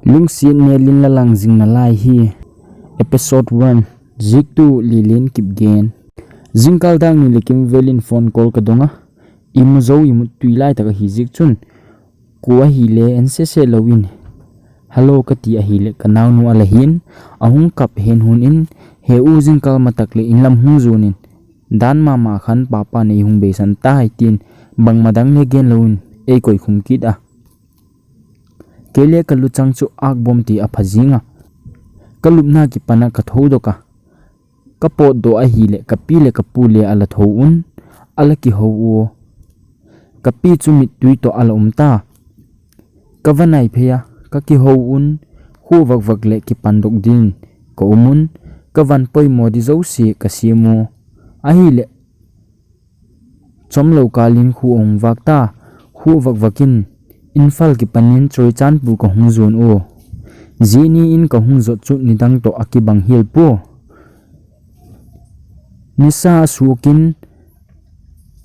Lung sin ne lin la lang jing na lai hi episode 1 zik tu lilin kip gen jingkal dang ni lekim velin phone call ka donga imu zo imu tuilai ta hi zik chun ko hi le en se lowin hello ka ti a hi le kanaw nu ala hin ahung kap hen hun in he u jingkal matak le inlam hu zunin dan mama khan papa ne hung be san ta hai tin bang madang ne gen lowin e koi khum kit a kele kalu changchu ak bom ti a phazinga kalupna ki pana ka thodo ka kapot do a hi le kapi le kapule ala thoun ala ki ho kapi chu mit tui to ala umta kavanai pheya ka ki houn hu vak le ki pandok din ko umun kavan poi modi zo si ka simu a hi le chomlo kalin khu ong vakta hu vakin infal ki panin choi chan pu ko hungzon o zini in ka hungzo chu nidang to akibang hil po nisa sukin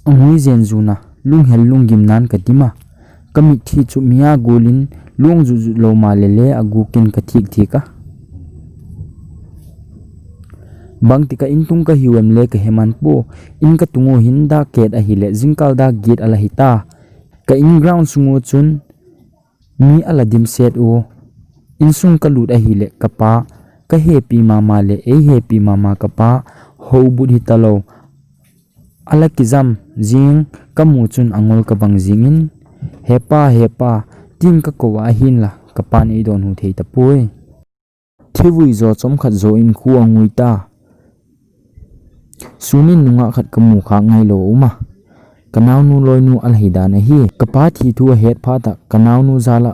angui zen zuna lunghel lunggim nan katima kami thi chu mia golin lung zu lo ma lele agukin ka thik thika bang tika intung ka hiwem le ka heman po in ka tungo hinda ket a hile jingkal da git ala hita ka in ground sungo chun mi ala dim set o insung kalut a hile kapa ka happy mama le e happy mama kapa ho budi talo ala kizam jing kamu chun angol ka bang jingin hepa tin ka kowa hin la kapa nei don hu thei ta poi thewui zo chom khat zo in khu angui ta sunin nunga khat kamu kha ngai lo uma kanaw nu loi nu al hida na hi kapa thi thu het pha ta kanaw nu zala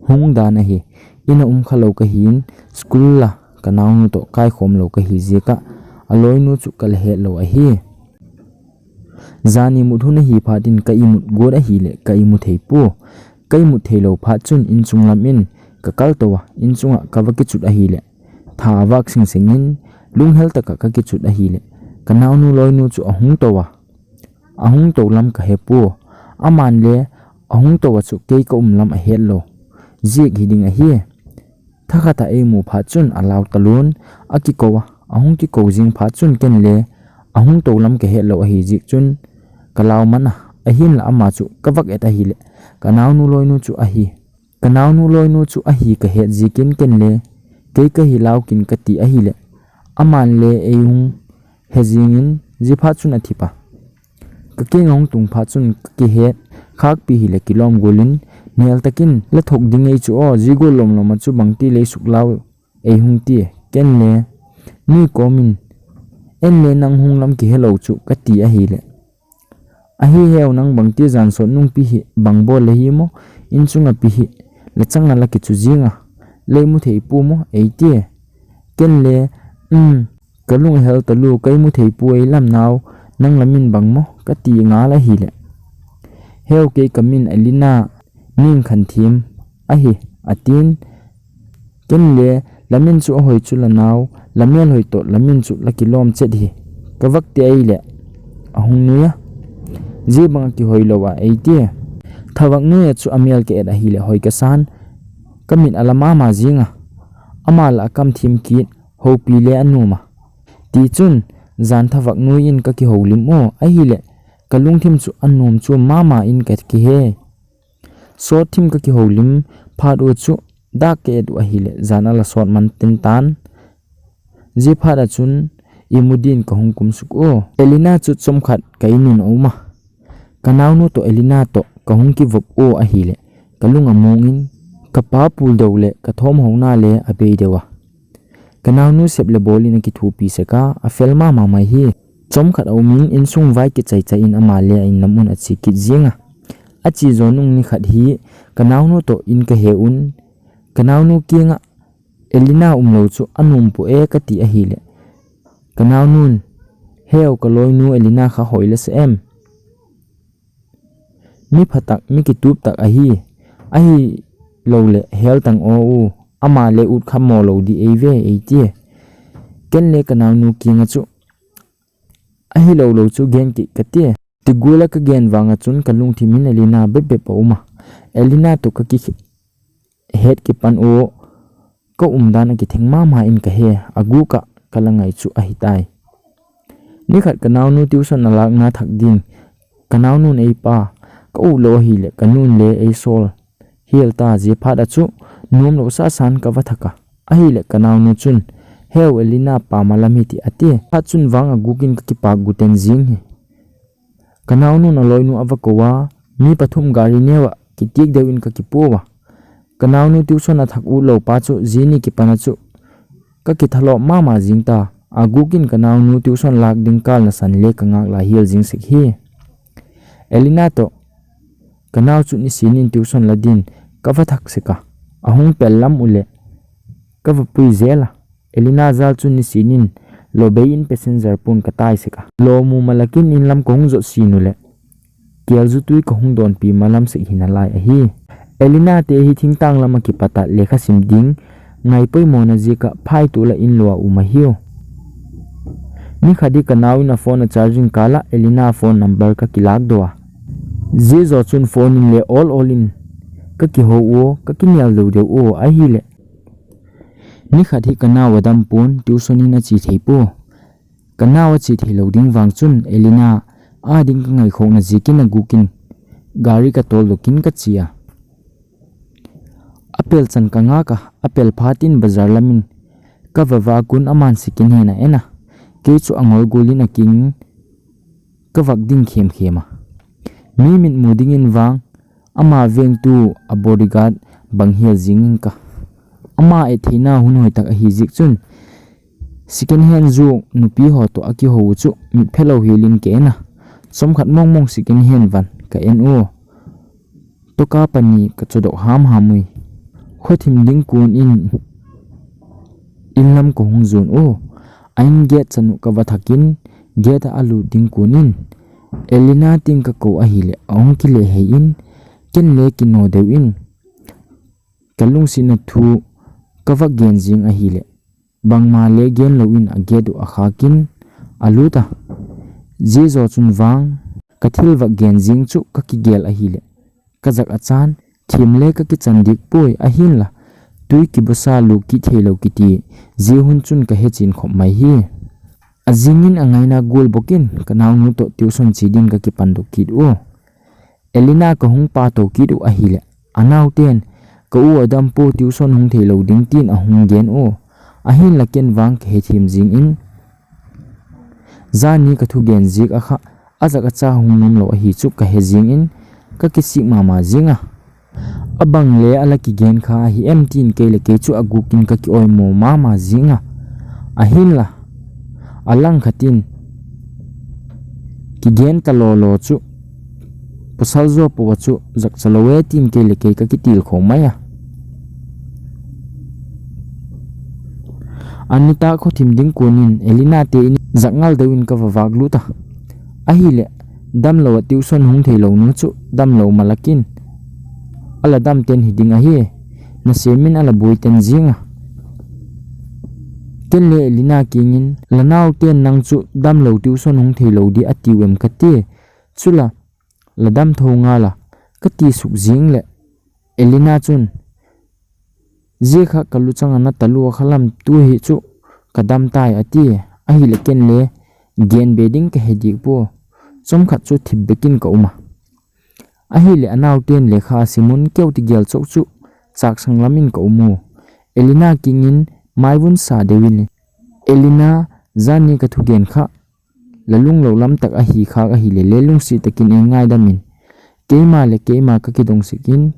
hung da na hi ina khalo ka hin school la kanaw nu to kai khom lo ka hi je ka aloi nu chu kal het lo a hi zani mu thu na hi pha din ka imut god a hi le ka imu thei pu kai mu thei lo pha chun in chung lamin ka kal to wa in chunga ka wa ki chut a hi le tha wak sing singin lung hel ta ka ki chut a hi le kanaw nu loi nu chu ahung to wa ahung to lam ka hepu aman le ahung to wa chu ke ka lam a het lo zik hiding a hi thakha ta e mu pha chun alaw talun aki ko wa ahung ki ko jing pha chun ken le ahung to lam ka het lo a hi zik chun kalaw mana a hin la ama chu kawak eta hi le kanaw nu loi nu chu a hi kanaw nu loi nu chu a hi ka het zikin ken le ke ka hilaw kin ka ti a hi le aman le eung hezingin ji pha chun a thipa ka ke ngong tung pha chun ki het khak pi hi le kilom golin nel takin la thok ding ei chu o ji go lom lom chu bangti le suklaw ei hung ti ken le ni komin en le nang hung lam ki hello chu ka ti a hi le a hi heu nang bangti jan so nung pi hi bangbo le hi mo in chunga pi hi le changna la ki chu jinga le mu thei pu mo ei ti ken le kalung hel talu kai mu thei pu ei lam naw nang lamin bang mo ka ti nga la hi le heu ke kamin alina ning khan thim a hi atin ken le lamin chu hoi chu la naw lamel hoi to lamin chu la kilom chet hi kawak te ai le ahung nuya je bang ki hoi lowa ei ti thawak nu chu amel ke da hi le hoi ka san kamin alama ma jinga amal akam thim ki ho pi le anuma ti chun zan thawak nu in ka ki holim o a hi le kalung thim chu annum chu mama in ka ki he so thim ka ki holim phado chu da ke du a hi le zana la sot man tin tan je phada chun imudin ka hungkum suk o elina chu chomkhat kainin oma kanaw nu to elina to ka hung ki vok o a hi le kalunga mongin kapa pul dole ka thom hona le abei dewa kanaw nu sep le bolin ki thu pi seka a felma mama hi chomkhat awmin insung vai ki chai in ama le in namun a chi ki jinga a chi zonung ni khat hi kanaw nu to in ka heun kanaw nu kinga elina umlo chu anum pu e ka ti a hi le kanaw nun heu ka loi nu elina kha hoile se em mi phatak mi ki tup tak a hi lo le hel tang o u ama le ut kham mo lo di eve e ti ken le kanaw nu kinga chu a hi lo chu gen ki ka ti ti gula ka gen wanga chun kalung thimin elina be pa uma elina to ka ki het ki pan o ka umdan ki thengma ma in ka he agu ka kalangai chu a hitai ni khat kanaw nu tuition alak na thak ding kanaw nu nei pa ka u lo hi le kanun le ei sol hiel ta je phat a chu num lo sa san ka wa thaka a hi le kanaw nu chun heu elina pa malami ti ate a chun wang agukin ka ki pa guten jing he kanaw nu na loi nu avakowa mi pathum gari newa ki tik dewin ka ki powa kanaw nu tuition a thak u lo pa chu jini ki pana chu ka ki thalo ma jing ta agukin kanaw nu tuition lak ding kal na san le ka ngak la hiel jing sik hi elina to kanaw chu ni sinin tuition la din ka va thak sika ahung pellam ule ka va pui zela elina zal chu ni sinin lo bein passenger pun ka tai sika lo mu malakin in lam kong zo sinule kel zu tui ka hung don pi malam sik hinalai a hi elina te hi thingtang lama ki pata lekha sim ding ngai poi mona ji ka phai tu la in lo u ma hiu ni khadi kanaw na phone charging kala elina phone number ka kilak doa ji zo chun phone in le all in ka ki ho o ka ki nial lo de o a hi le ni khadi kanaw wadam pun tuition in a chi theipo kanaw chi thei lo ding wang chun elina a ding ka ngai khong na ji kin agukin gari ka tol lokin ka chia apel chan ka nga ka apel phatin bazar lamin ka wawa kun aman sikin hena ena ke chu angol golin aking ka wak ding khem khema mi min muding in wang ama veng tu a bodyguard banghia jing ka ama e thina hun hoi tak a hi zik chun second hand zu nupi ho to aki ho chu mi phelo hilin ke na somkhat mong second hand van ka no to ka pani ka chodo ham hamui khothim ding kun in lam ko hung zon o ain get chanu ka wa thakin get alu ding kunin elina ting ka ko a hile ong ki le he in ken le ki no de in kalung sin thu ka wa gen jing a hile bangma le gen lo in a get a khakin aluta je zo chun wang ka thil wa gen jing chu ka ki gel a hile ka jak achan thim le ka ki chandik poi a hin la tui ki basa lu ki thelo ki ti je hun chun ka he chin khop mai hi azingin angaina gol bokin kanaw nu to tuition chidin ka ki pandok ki o elina ka hung pa to ki du a hile anaw ten ka u adam po tuition hung thelo ding tin a hung gen o a hin la ken wang ka he thim jing in zani ka thu gen zik a kha azaka cha hung num lo a hi chu ka he jing in ka ki sik mama jinga abang le ala ki gen kha hi m3 ke le ke chu agukin ka ki oi mo mama jinga ahin la alang khatin ki gen ta lo chu pasal zo po chu jak chalowe tin ke le ke ka ki til kho maya anita kho thim ding kunin elina te in zakngal dewin ka wawak luta ahile dam lo tuition hung theilo nu chu dam lo malakin ala dam ten hiding a hi na semin ala boiten jinga ken le elina kingin lanaw ten nang chu dam lo tuition hung theilo di atiwem kate chula la dam thonga la kati suk jing le elina chun je kha kalu changa na talu khalam tu hi chu kadam tai ati a hi le ken le gen bedding ka hedik po chom khat chu thibbekin ka uma a hi le anaw ten le kha simun keuti gel chok chu chak sanglamin ka umu elina kingin maibun sa dewin elina zani ka thugen kha lalung lo lam tak a hi kha a hi le lelung si takin engai damin keima ka kidong sikin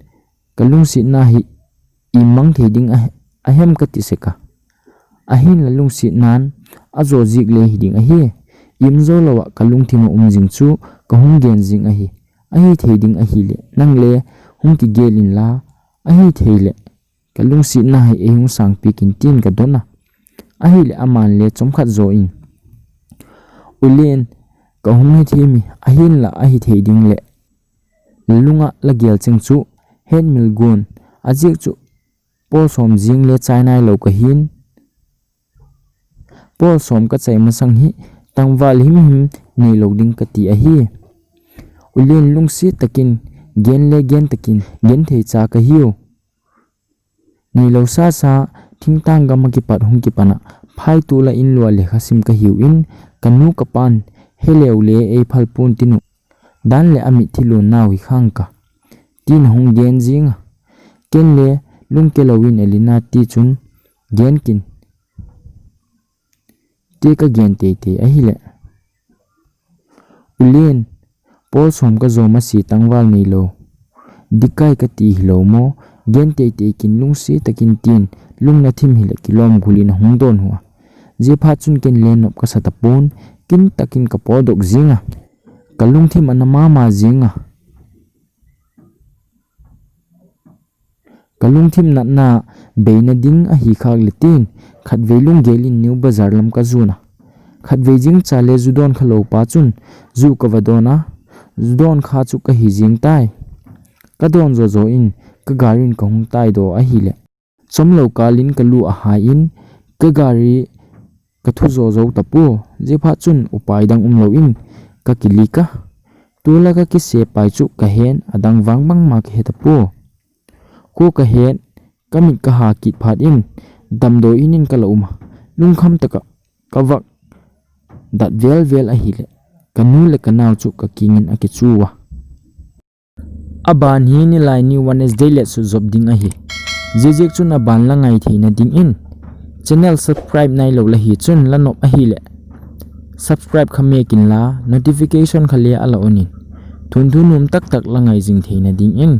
kalung si na hi imang theding a hem ka ti seka ahin lalung si nan azo zik le hiding a hi imzo lawa kalung thima umjing chu ka hung gen jing a hi theding a hi le nang le hung ki gelin la a hi theile kalung si na hi ehung sang pikin tin ka dona a hi le aman le chomkhat zo in ulen ka hung hi thimi ahin la a hi theding le lunga la gel ching chu hen mil gun ajik chu pol som jing le chainai lo ka hin pol som ka chai masang hi tangwal him nei lo ding ka ti a hi ulen lungsi takin gen le gen takin gen thei cha ka hiu ni lo sa thing tang ga magipat hung ki pana phai tu la in lua le khasim ka hiu in kanu ka pan heleu le e phal pun tinu dan le ami thilu naw hi khang ka tin hung gen jinga ken le lung ke lowin elina ti chun gen kin te ka gen te te a hi le ulin pol som ka zoma si tangwal nei lo dikai ka ti hi lo mo gen te te kin lung si takin tin lung na thim hi le kilom gulin hung don huwa je pha chun ken len op ka satapon kin takin ka podok zinga kalung thim anama ma zinga kalung thim na na beina ding a hi khak litin khat veilung gelin new bazar lam ka zuna khat veijing chale judon khalo pa chun zu ka wadona judon kha chu ka hi jing tai ka don zo zo in ka garin ka hung tai do a hi le chomlo kalin ka lu a ha in ka gari ka thu zo zo tapu je pha chun upai dang umlo in ka kilika tula ka ki se pai chu ka hen adang wang bang ma ke tapu ko ka hen kamit ka ha ki phat in damdo inin ka lauma lung kham taka kawak dat vel vel a hi le kanu le kanaw chu ka kingin a ki chuwa aban hi ni lai ni Wednesday le su job ding a hi jejek chun aban la ngai theina ding in channel subscribe nai lo la hi chun la nop a hi le subscribe khame kin la notification khale ala onin thun thunum tak tak la ngai jing theina ding in